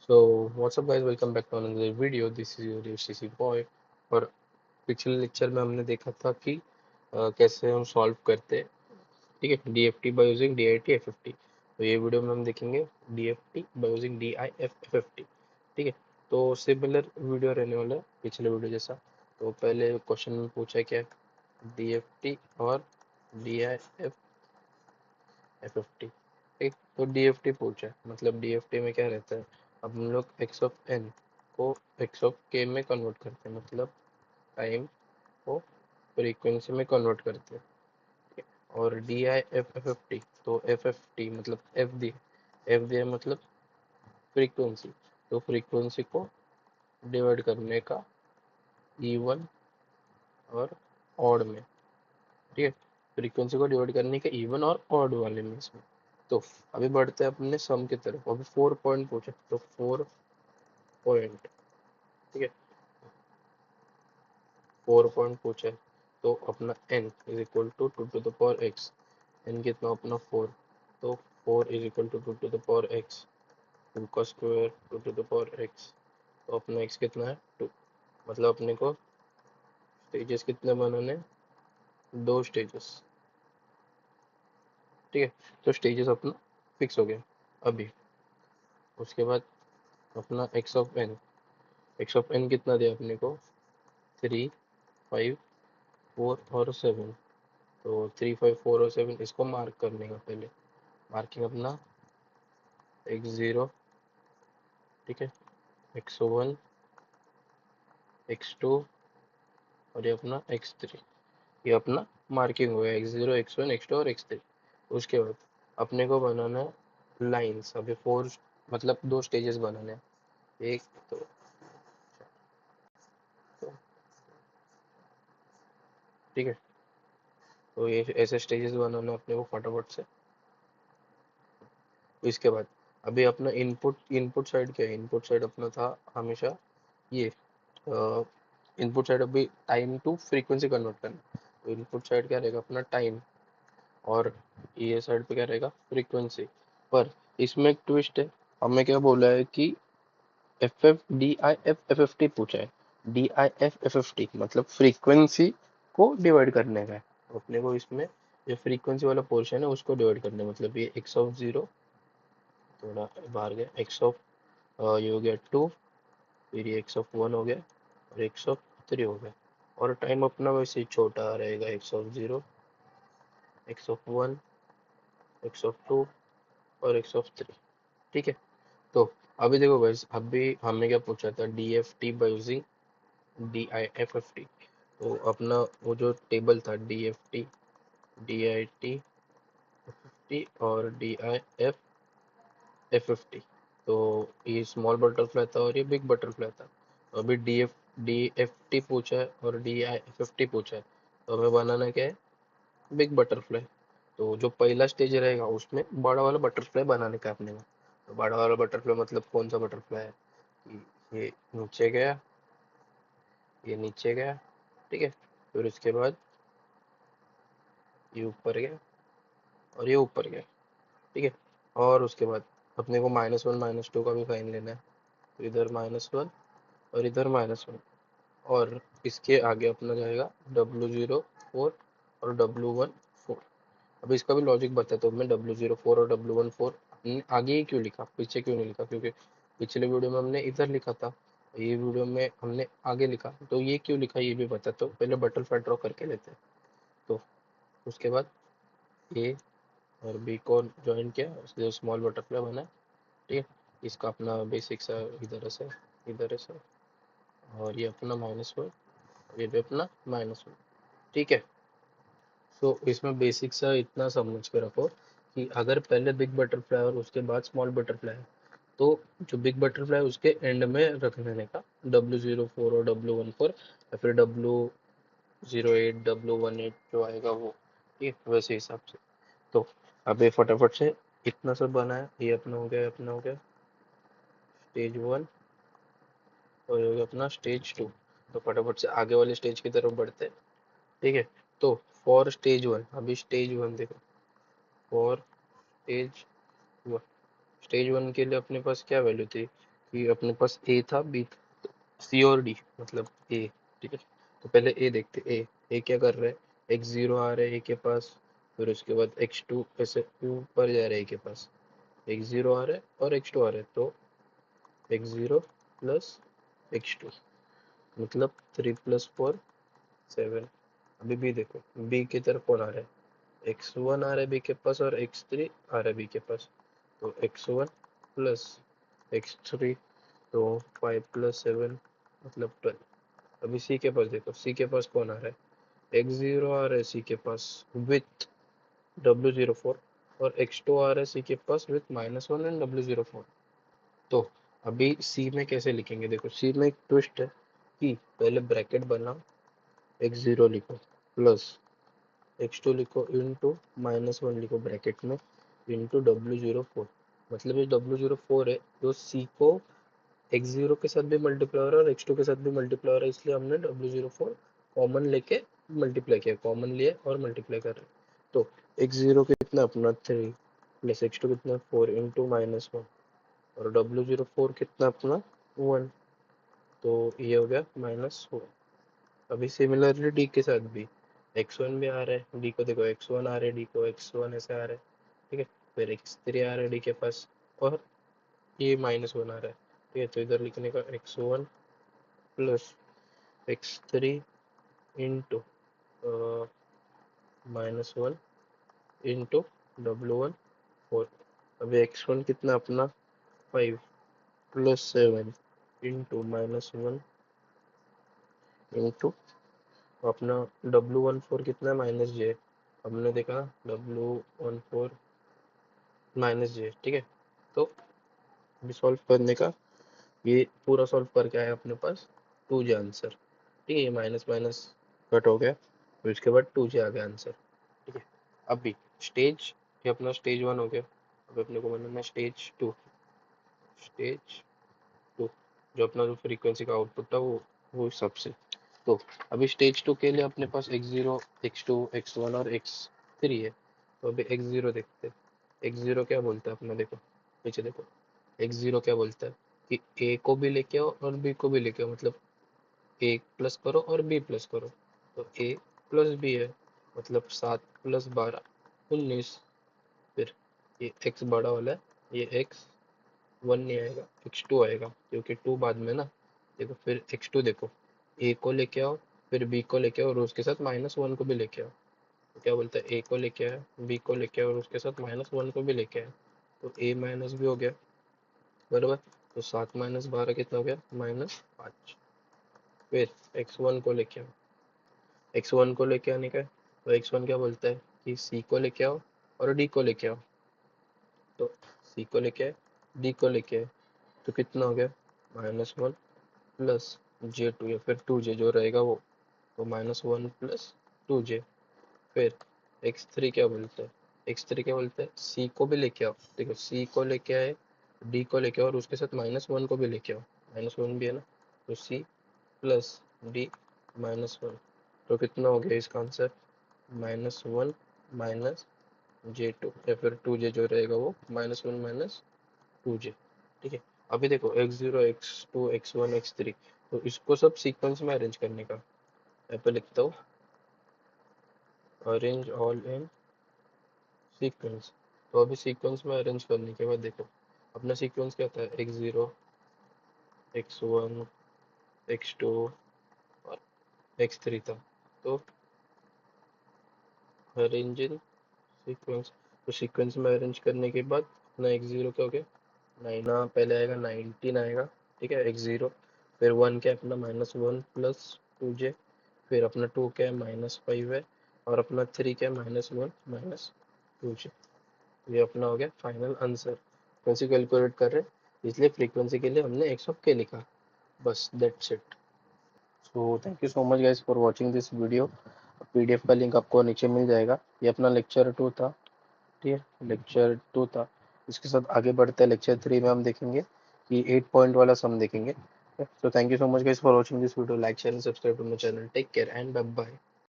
So what's up guys, welcome back to another video. This is your UCC boy. और पिछले lecture में हमने देखा था कि कैसे हम सॉल्व करते हैं, ठीक है, DFT by using DIT FFT। तो ये वीडियो में हम देखेंगे DFT by using DIF FFT, ठीक है। तो सिमिलर वीडियो रहने वाला है पिछले वीडियो जैसा। तो पहले क्वेश्चन में पूछा क्या, DFT और DIF FFT, ठीक। तो DFT पूछा है, मतलब DFT में क्या रहता है, अब हम लोग x ऑफ n को x ऑफ k में कन्वर्ट करते हैं, मतलब टाइम को फ्रीक्वेंसी में कन्वर्ट करते हैं, ठीक है। और DIF-FFT, तो FFT मतलब F दिया मतलब फ्रीक्वेंसी, तो फ्रीक्वेंसी को डिवाइड करने का इवन और ऑड में, ठीक है। फ्रीक्वेंसी को डिवाइड करने के इवन और ऑड वाले में इसमें। तो अभी बढ़ते हैं अपने सम की तरफ। अभी 4 पॉइंट पूछे, तो 4 पॉइंट, ठीक है, 4 पॉइंट पूछे। तो अपना n is equal to 2 to the power x, n कितना अपना 4, तो 4 is equal to 2 to the power x, 2 का square 2 to the power x। तो अपना x कितना है 2, मतलब अपने को स्टेजेस कितने बनाने हैं, 2 स्टेजेस, ठीक है। तो स्टेजेस अपना फिक्स हो गया अभी। उसके बाद अपना x ऑफ n कितना दिया अपने को, 3, 5, 4 और 7। तो 3, 5, 4 और 7 इसको मार्क करने का, पहले मार्किंग अपना x0, ठीक है, x1, x2 और ये अपना x3। ये अपना मार्किंग हो गया x0, x1, x2 और x3। उसके बाद अपने को बनाना है लाइंस। अभी 4 मतलब 2 स्टेजेस बनाने हैं, एक तो ठीक है। तो ये ऐसे स्टेजेस बनाना है अपने को फटाफट से। तो इसके बाद अभी अपना इनपुट साइड क्या है, इनपुट साइड अपना था हमेशा ये इनपुट साइड अभी टाइम टू फ्रीक्वेंसी कन्वर्ट करना। तो इनपुट साइड क्या रहेगा अपना टाइम, और ये साइड पे क्या रहेगा फ्रीक्वेंसी। पर इसमें एक ट्विस्ट है, हमें क्या बोला है कि DIF-FFT पूछा है। DIF-FFT मतलब फ्रीक्वेंसी को डिवाइड करने का है। तो अपने को इसमें जो फ्रीक्वेंसी वाला पोर्शन है उसको डिवाइड करना है, मतलब ये x ऑफ 0, थोड़ा बाहर गया, x ऑफ ये हो गया 2, फिर ये x ऑफ 1 हो गया और x ऑफ 3 हो गया। और टाइम अपना वैसे ही छोटा रहेगा, x of 0, x of 1, x of 2 और x ऑफ 3, ठीक है। तो अभी देखो गाइस, अभी हमने क्या पूछा था, DFT बाय यूजिंग DIF-FFT। तो अपना वो जो टेबल था DFT, DIT FFT और DIF-FFT, तो ये स्मॉल बटरफ्लाई था और ये बिग बटरफ्लाई था। तो अभी DFT पूछा है और DIF-FFT पूछा है, तो हमें बनाना क्या है, बिग बटरफ्लाई। तो जो पहला स्टेज रहेगा उसमें बड़ा वाला बटरफ्लाई बनाने का अपने को। तो बड़ा वाला बटरफ्लाई मतलब कौन सा बटरफ्लाई है, ये नीचे गया, ये नीचे गया, ठीक है। फिर उसके बाद ये ऊपर गया और ये ऊपर गया, ठीक है। और उसके बाद अपने को -1 -2 का भी साइन लेना है। तो इधर -1 और इधर -1, और इसके आगे अपना जाएगा W04 और W14। अब इसका भी लॉजिक बताता हूँ मैं। W04 और W14 हमने आगे ही क्यों लिखा, पीछे क्यों नहीं लिखा, क्योंकि पिछले वीडियो में हमने इधर लिखा था, ये वीडियो में हमने आगे लिखा। तो ये क्यों लिखा ये भी बताता हूँ, पहले बटरफ्लाई ड्रॉ करके लेते हैं। तो उसके बाद ए और बी को ज्वाइन किया, उसके स्मॉल बटरफ्लाई बना, ठीक है। इसका अपना बेसिक सा इधर है सर, और ये अपना -1, ये भी अपना -1, ठीक है। सो इसमें बेसिक सा इतना समझ के रखो कि अगर पहले बिग बटरफ्लाई और उसके बाद स्मॉल बटरफ्लाई है, तो जो बिग बटरफ्लाई उसके एंड में रख देने का, W04 और W14, या फिर W08 W18 जो आएगा वो, ठीक है, वैसे हिसाब से। तो अभी फटाफट से इतना सब बना है, ये अपना हो गया, अपना हो गया स्टेज 1 और ये हो गया अपना स्टेज 2। तो फटाफट से आगे वाले स्टेज की तरफ बढ़ते हैं, ठीक है। तो फॉर स्टेज 1, अभी स्टेज 1 देखो, फॉर स्टेज 1, स्टेज 1 के लिए अपने पास क्या वैल्यू थी, कि अपने पास ए था, बी, सी और डी, मतलब ए। ठीक है, तो पहले ए देखते। ए क्या कर रहा है, x0 आ रहा है ए के पास, फिर उसके बाद x2 ऐसे ऊपर जा रहा है ए के पास, x0 आ रहा है और x2 आ रहा है, तो x0 प्लस x2 मतलब 3 + 4 7। अभी बी देखो, बी की तरफ कौन आ रहा है, x1 आ रहा है बी के पास और x3 आ रहा है बी के पास, तो x1 प्लस x3, तो 5 + 7 मतलब 12। अभी सी के पास देखो, सी के पास कौन आ रहा है, x0 आ रहा है सी के पास विथ W04 और x2 आ रहा है सी के पास विथ -1 एंड W04। तो अभी सी में कैसे लिखेंगे, देखो सी में एक ट्विस्ट है कि पहले ब्रैकेट बनाओ, x0 लिखो प्लस x2 लिखो इंटू -1 लिखो ब्रैकेट में इंटू W04। मतलब ये W04 है जो सी को x0 के साथ भी मल्टीप्लाई हो रहा है और x2 के साथ भी मल्टीप्लाई हो रहा है, इसलिए हमने W04 कॉमन लेके मल्टीप्लाई किया, कॉमन लिया और मल्टीप्लाई कर रहे हैं। तो x0 कितना अपना 3 प्लस x2 कितना 4 इंटू -1 और W04 कितना अपना 1, तो ये हो गया -4। अभी सिमिलरली डी के साथ भी x1 भी आ रहा है, डी को देखो x1 आ रहा है, डी को x1 ऐसे आ रहा है। ठीक है, फिर x3 आ रहा है डी के पास और ये -1 आ रहा है। ठीक है, तो इधर लिखने का x1 plus x3 into -1 into W14। अभी x1 कितना अपना 5 + 7 इंटू -1 इंटू अपना W14 कितना है -j, हमने देखा W14 -j। ठीक है, तो अभी सॉल्व करने का, ये पूरा सॉल्व करके आया अपने पास 2j आंसर। ठीक है, ये माइनस माइनस कट हो गया, फिर उसके बाद 2j आ गया आंसर। ठीक है, अभी स्टेज, ये अपना स्टेज 1 हो गया। अब अपने को बनाना है स्टेज 2, जो अपना जो फ्रीक्वेंसी का आउटपुट था वो सबसे। तो अभी स्टेज 2 के लिए अपने पास x0 x2 x1 और x3 है। तो अभी x0 देखते हैं, x0 क्या बोलता है अपना, देखो पीछे देखो, x0 क्या बोलता है कि a को भी लेके आओ और b को भी लेके आओ, मतलब a प्लस करो और b प्लस करो। तो a प्लस b है, मतलब 7 + 12 19। फिर ये x बड़ा वाला है, ये x1 नहीं आएगा, x2 आएगा क्योंकि 2 बाद में ना। देखो फिर x2 देखो, a को लेके आओ, फिर b को लेके आओ और उसके साथ -1 को भी लेके आओ। तो क्या बोलता है, a को लेके आया, b को लेके आओ और उसके साथ -1 को भी लेके आया, तो a माइनस भी हो गया बराबर। तो 7 - 12 कितना हो गया, -5। फिर x1 को लेके आओ, x1 को लेके आने का है, तो x1 क्या बोलता है कि c को लेके आओ और d को लेके आओ। तो c को लेके आए, d को लेके आए, तो कितना हो गया -1 प्लस j2 या फिर 2j जो रहेगा वो, तो -1 प्लस 2j। फिर x3 क्या बोलता है, x3 क्या बोलता है, c को भी लेके आओ। देखो c को लेके आए, d को लेके आओ और उसके साथ -1 को भी लेके आओ, -1 भी है ना, तो c प्लस d -1। तो कितना हो गया इसका आंसर, -1 माइनस j2 या फिर 2j जो रहेगा वो -1 माइनस 2j। ठीक है, अभी देखो x0 x2 x1 x3, तो इसको सब सीक्वेंस में अरेंज करने का। यहाँ पे लिखता हूँ अरेंज ऑल इन सीक्वेंस। तो अभी सीक्वेंस में अरेंज करने के बाद देखो अपना सीक्वेंस क्या था, x0 x1 x2 और x3 था। तो अरेंज इन सीक्वेंस, तो सीक्वेंस में अरेंज करने के बाद अपना x0 क्या हो गया, 9 पहले आएगा 19 आएगा। ठीक है, x0, फिर 1 क्या है अपना -1 प्लस 2j, फिर अपना 2 क्या है -5 है, और अपना 3 क्या है -1 माइनस 2j। ये अपना हो गया फाइनल आंसर। फ्रीक्वेंसी कैलकुलेट कर रहे हैं, इसलिए फ्रीक्वेंसी के लिए हमने x ऑफ k लिखा, बस that's it. So thank you so much guys for watching this video. PDF का लिंक आपको नीचे मिल जाएगा। ये अपना लेक्चर 2 था। ठीक है, लेक्चर 2 था। इसके साथ आगे बढ़ते हैं, लेक्चर 3 में हम देखेंगे कि 8 पॉइंट वाला सम देखेंगे। So thank you so much guys for watching this video, like share and subscribe to my channel. Take care and bye bye.